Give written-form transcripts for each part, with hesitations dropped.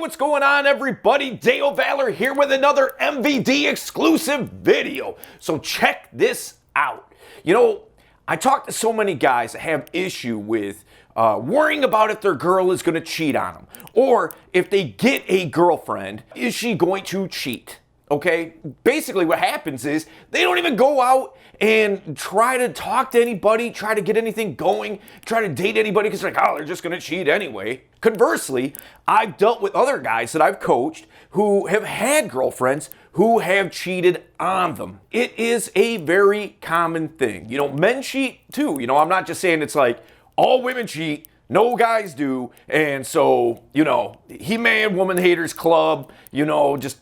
what's going on, everybody? Dale Valor here with another MVD exclusive video. So check this out. You know, I talk to so many guys that have issue with worrying about if their girl is going to cheat on them. Or if they get a girlfriend, is she going to cheat? Okay, basically what happens is they don't even go out and try to talk to anybody, try to get anything going, try to date anybody because they're like, oh, they're just going to cheat anyway. Conversely, I've dealt with other guys that I've coached who have had girlfriends who have cheated on them. It is a very common thing. You know, men cheat too. You know, I'm not just saying it's like all women cheat. No guys do. And so, you know, He-Man Woman Haters Club, you know, just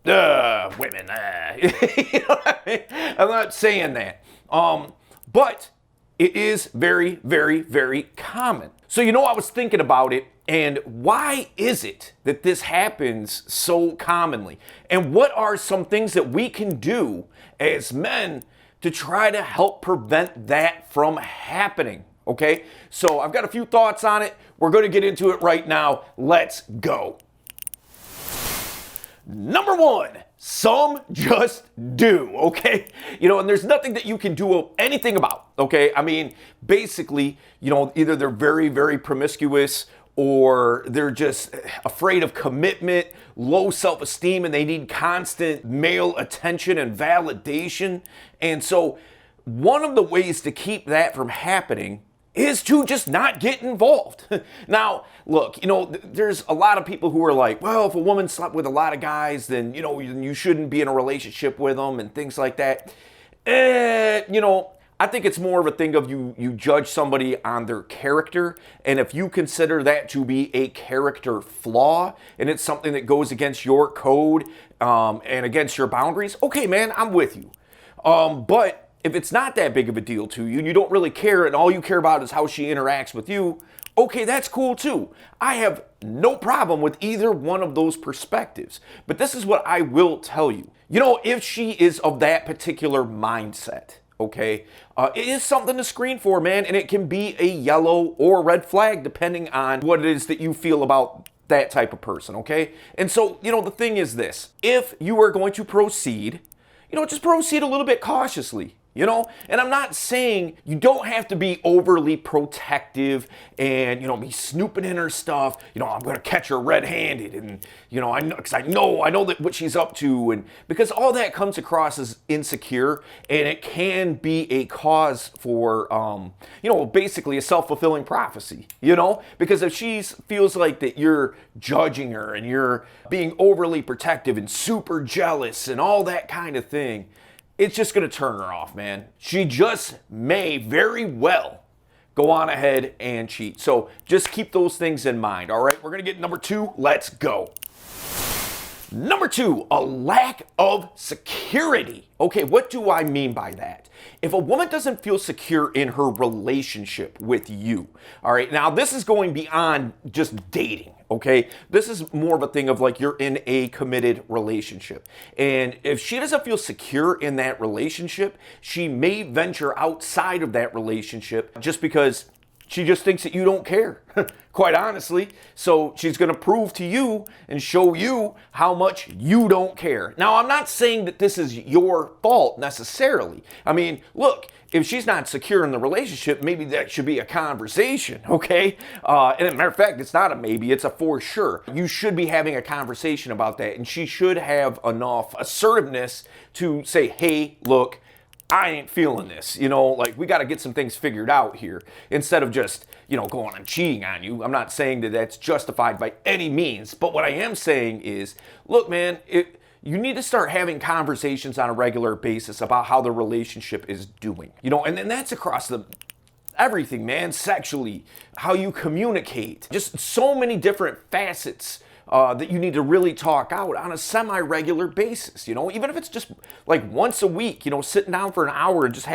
women. You know what I mean? I'm not saying that. But it is very, very, very common. So, you know, I was thinking about it, and why is it that this happens so commonly? And what are some things that we can do as men to try to help prevent that from happening? Okay, so I've got a few thoughts on it. We're going to get into it right now. Let's go. Number one, some just do, okay? You know, and there's nothing that you can do anything about, okay? I mean, basically, you know, either they're very, very promiscuous or they're just afraid of commitment, low self-esteem, and they need constant male attention and validation. And so one of the ways to keep that from happening is to just not get involved. Now, look, you know, there's a lot of people who are like, well, if a woman slept with a lot of guys, then, you know, you shouldn't be in a relationship with them and things like that. You know, I think it's more of a thing of you judge somebody on their character, and if you consider that to be a character flaw, and it's something that goes against your code and against your boundaries, okay, man, I'm with you. But if it's not that big of a deal to you and you don't really care and all you care about is how she interacts with you, okay, that's cool too. I have no problem with either one of those perspectives. But this is what I will tell you. You know, if she is of that particular mindset, okay, it is something to screen for, man, and it can be a yellow or red flag depending on what it is that you feel about that type of person, okay? And so, you know, the thing is this. If you are going to proceed, you know, just proceed a little bit cautiously. You know, and I'm not saying you don't have to be overly protective and, you know, be snooping in her stuff. You know, I'm going to catch her red-handed and, you know, I know that what she's up to, and because all that comes across as insecure, and it can be a cause for, you know, basically a self-fulfilling prophecy, you know, because if she feels like that you're judging her and you're being overly protective and super jealous and all that kind of thing, it's just going to turn her off, man. She just may very well go on ahead and cheat. So just keep those things in mind, all right? We're going to get number two. Let's go. Number two, a lack of security. Okay, what do I mean by that? If a woman doesn't feel secure in her relationship with you, all right, now this is going beyond just dating, okay? This is more of a thing of like you're in a committed relationship. And if she doesn't feel secure in that relationship, she may venture outside of that relationship just because she just thinks that you don't care, quite honestly. So she's going to prove to you and show you how much you don't care. Now, I'm not saying that this is your fault necessarily. I mean, look, if she's not secure in the relationship, maybe that should be a conversation, okay? And as a matter of fact, it's not a maybe, it's a for sure. You should be having a conversation about that, and she should have enough assertiveness to say, hey, look, I ain't feeling this, you know, like we got to get some things figured out here instead of just, you know, going and cheating on you. I'm not saying that that's justified by any means, but what I am saying is, look, man, you need to start having conversations on a regular basis about how the relationship is doing, you know, and then that's across everything, man, sexually, how you communicate, just so many different facets that you need to really talk out on a semi-regular basis, you know, even if it's just like once a week, you know, sitting down for an hour and just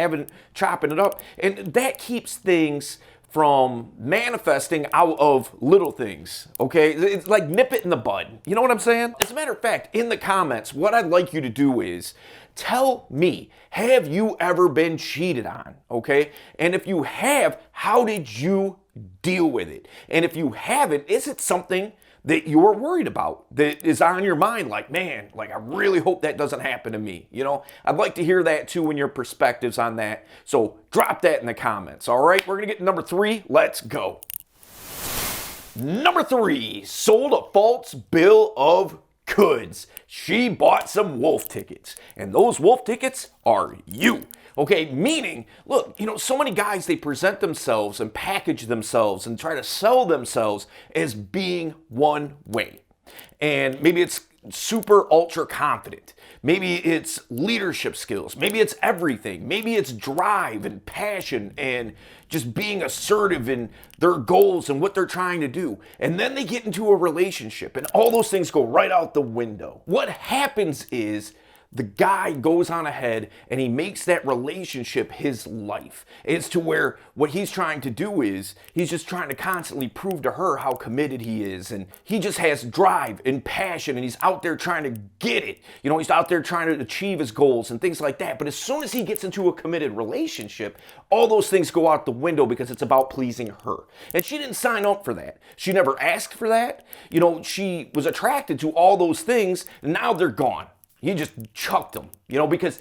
chopping it up. And that keeps things from manifesting out of little things, okay? It's like nip it in the bud. You know what I'm saying? As a matter of fact, in the comments, what I'd like you to do is tell me, have you ever been cheated on, okay? And if you have, how did you deal with it? And if you haven't, is it something that you're worried about, that is on your mind, like, man, like, I really hope that doesn't happen to me. You know, I'd like to hear that too and your perspectives on that. So drop that in the comments. All right, we're gonna get to number 3. Let's go. Number 3, sold a false bill of goods. She bought some wolf tickets, and those wolf tickets are you. Okay, meaning, look, you know, so many guys, they present themselves and package themselves and try to sell themselves as being one way. And maybe it's super ultra confident. Maybe it's leadership skills. Maybe it's everything. Maybe it's drive and passion and just being assertive in their goals and what they're trying to do. And then they get into a relationship and all those things go right out the window. What happens is the guy goes on ahead and he makes that relationship his life. It's to where what he's trying to do is he's just trying to constantly prove to her how committed he is. And he just has drive and passion and he's out there trying to get it. You know, he's out there trying to achieve his goals and things like that. But as soon as he gets into a committed relationship, all those things go out the window because it's about pleasing her. And she didn't sign up for that. She never asked for that. You know, she was attracted to all those things and now they're gone. He just chucked them, you know, because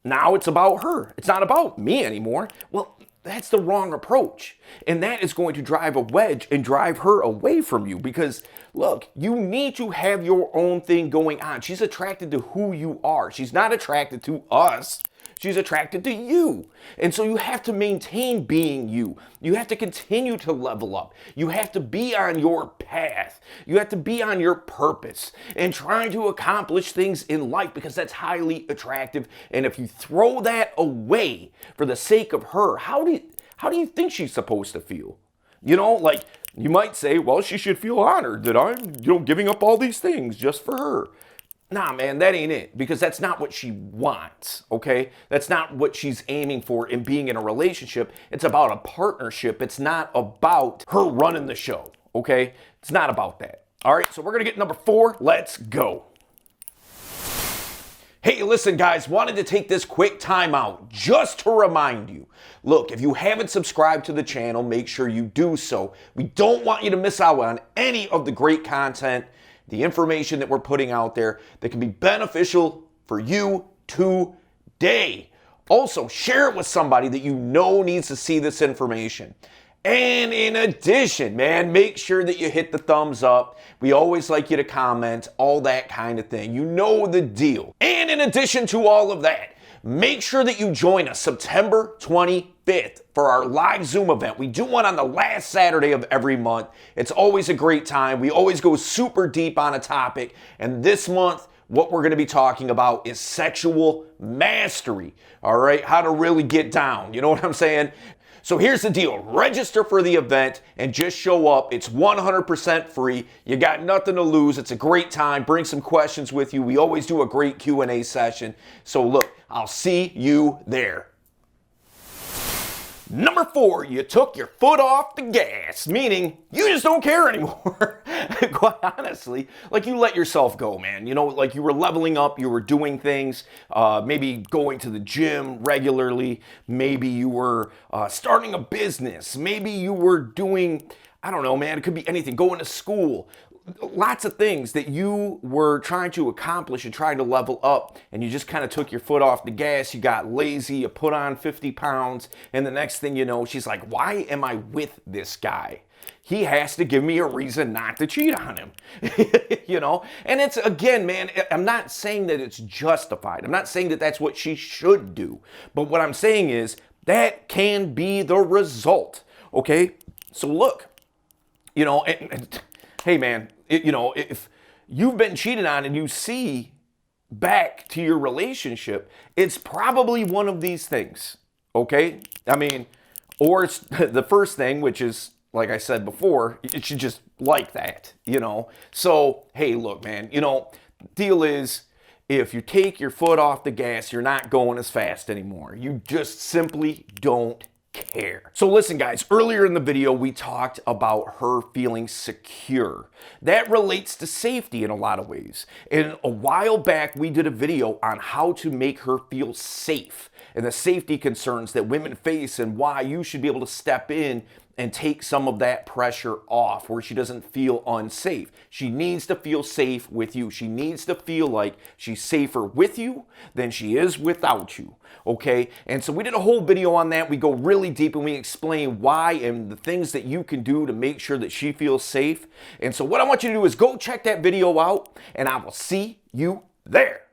now it's about her. It's not about me anymore. Well, that's the wrong approach. And that is going to drive a wedge and drive her away from you because, look, you need to have your own thing going on. She's attracted to who you are. She's not attracted to us. She's attracted to you. And so you have to maintain being you. You have to continue to level up. You have to be on your path. You have to be on your purpose and trying to accomplish things in life because that's highly attractive. And if you throw that away for the sake of her, how do you think she's supposed to feel? You know, like you might say, well, she should feel honored that I'm, you know, giving up all these things just for her. Nah, man, that ain't it, because that's not what she wants, okay? That's not what she's aiming for in being in a relationship. It's about a partnership. It's not about her running the show, okay? It's not about that. All right, so we're going to get number 4. Let's go. Hey, listen, guys, wanted to take this quick time out just to remind you. Look, if you haven't subscribed to the channel, make sure you do so. We don't want you to miss out on any of the great content, the information that we're putting out there that can be beneficial for you today. Also, share it with somebody that you know needs to see this information. And in addition, man, make sure that you hit the thumbs up. We always like you to comment, all that kind of thing. You know the deal. And in addition to all of that, make sure that you join us September 25th for our live Zoom event. We do one on the last Saturday of every month. It's always a great time. We always go super deep on a topic. And this month, what we're going to be talking about is sexual mastery. All right, how to really get down. You know what I'm saying? So here's the deal. Register for the event and just show up. It's 100% free. You got nothing to lose. It's a great time. Bring some questions with you. We always do a great Q&A session. So look, I'll see you there. Number 4, you took your foot off the gas, meaning you just don't care anymore. Quite honestly, like you let yourself go, man. You know, like you were leveling up, you were doing things, maybe going to the gym regularly, maybe you were starting a business, maybe you were doing, I don't know, man, it could be anything, going to school. Lots of things that you were trying to accomplish and trying to level up, and you just kind of took your foot off the gas. You got lazy, you put on 50 pounds, and the next thing you know, she's like, why am I with this guy? He has to give me a reason not to cheat on him. You know? And it's, again, man, I'm not saying that it's justified. I'm not saying that that's what she should do. But what I'm saying is that can be the result. Okay? So look, you know, hey, man, you know, if you've been cheated on and you see back to your relationship, it's probably one of these things, okay? I mean, or it's the first thing, which is, like I said before, it should just like that, you know? So, hey, look, man, you know, deal is, if you take your foot off the gas, you're not going as fast anymore. You just simply don't care. So listen, guys, earlier in the video, we talked about her feeling secure. That relates to safety in a lot of ways. And a while back, we did a video on how to make her feel safe and the safety concerns that women face and why you should be able to step in and take some of that pressure off where she doesn't feel unsafe. She needs to feel safe with you. She needs to feel like she's safer with you than she is without you. Okay? And so we did a whole video on that. We go really deep and we explain why and the things that you can do to make sure that she feels safe. And so what I want you to do is go check that video out, and I will see you there.